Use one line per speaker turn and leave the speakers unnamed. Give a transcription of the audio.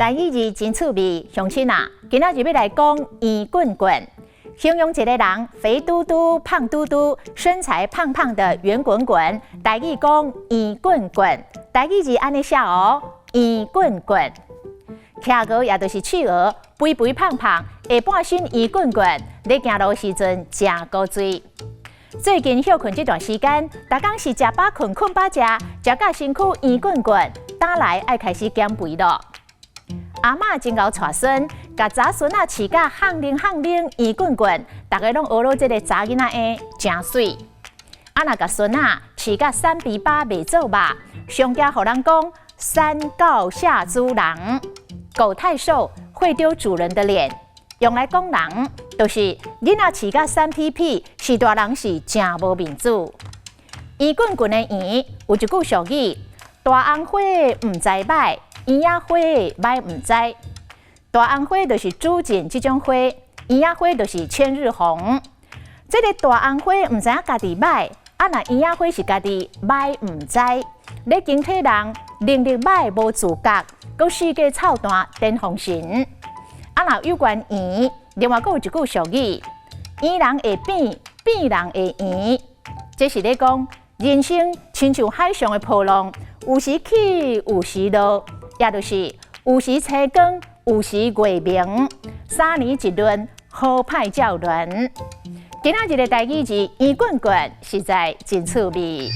台语字真趣味，乡亲啊，今仔日要来讲圆滚滚，形容一个人肥嘟嘟、胖嘟嘟，身材胖胖的圆滚滚。台语讲圆滚滚，台语字安尼写哦，圆滚滚。徛个也就是企鹅，肥肥胖胖，下半身圆滚滚，咧行路时阵真高水。最近休困这段时间，大家是食饱困，困饱食，食到身躯圆滚滚，打来爱开始减肥咯。阿嬷真贤带孙，甲查孙仔饲甲巷灵圆滚滚，大家拢学到这个查囡仔的真水。啊，若甲孙仔饲甲3比8袂做肉，上加互人讲3告下猪人。狗太瘦会丢主人的脸，用来讲人，就是囡仔饲甲3屁屁，是大人是真无面子。圆滚滚的圆有一句俗语：大红花唔知歹。圆仔花歹唔知，大红花就是朱槿这种花，圆仔花就是千日红。这个大红花唔知影家己歹，啊那圆仔花是家己歹唔知。咧警体人能力歹无自觉，佮世界操蛋颠风神。啊那有关圆，另外佮有一句俗语：圆人会变，变人会圆。这是咧讲人生亲像海上的波浪，有时起，有时落。也就是有时青光，有时月明，3年一轮，好歹照轮。今仔日的台语字圆滚滚，实在真趣味。